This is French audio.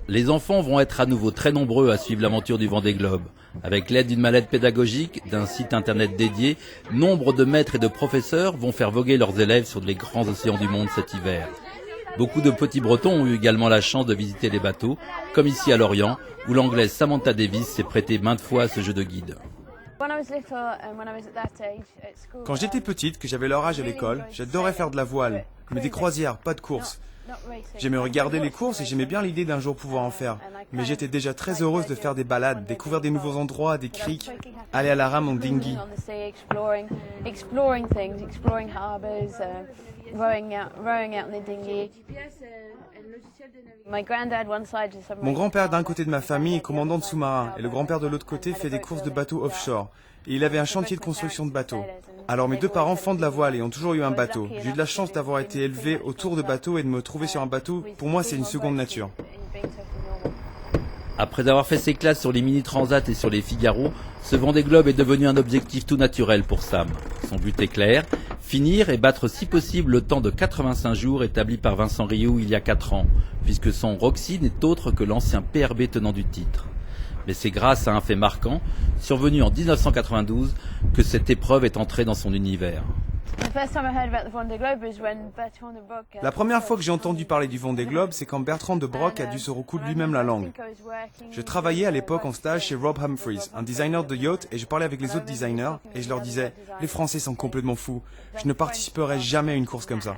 Les enfants vont être à nouveau très nombreux à suivre l'aventure du Vendée Globe. Avec l'aide d'une mallette pédagogique, d'un site internet dédié, nombre de maîtres et de professeurs vont faire voguer leurs élèves sur les grands océans du monde cet hiver. Beaucoup de petits Bretons ont eu également la chance de visiter les bateaux, comme ici à Lorient, où l'anglaise Samantha Davis s'est prêtée maintes fois à ce jeu de guide. Quand j'étais petite, que j'avais leur âge à l'école, j'adorais faire de la voile, mais des croisières, pas de courses. J'aimais regarder les courses et j'aimais bien l'idée d'un jour pouvoir en faire. Mais j'étais déjà très heureuse de faire des balades, découvrir des nouveaux endroits, des criques, aller à la rame en dinghy. Mon grand-père d'un côté de ma famille est commandant de sous-marin et le grand-père de l'autre côté fait des courses de bateaux offshore. Et il avait un chantier de construction de bateaux. Alors mes deux parents font de la voile et ont toujours eu un bateau. J'ai eu de la chance d'avoir été élevé autour de bateaux et de me trouver sur un bateau. Pour moi, c'est une seconde nature. Après avoir fait ses classes sur les mini-transats et sur les Figaro, ce Vendée Globe est devenu un objectif tout naturel pour Sam. Son but est clair, finir et battre si possible le temps de 85 jours établi par Vincent Rioux il y a 4 ans, puisque son Roxy n'est autre que l'ancien PRB tenant du titre. Mais c'est grâce à un fait marquant, survenu en 1992, que cette épreuve est entrée dans son univers. La première fois que j'ai entendu parler du Vendée Globe, c'est quand Bertrand de Brock a dû se recoudre lui-même la langue. Je travaillais à l'époque en stage chez Rob Humphries, un designer de yacht, et je parlais avec les autres designers, et je leur disais « Les Français sont complètement fous, je ne participerai jamais à une course comme ça. »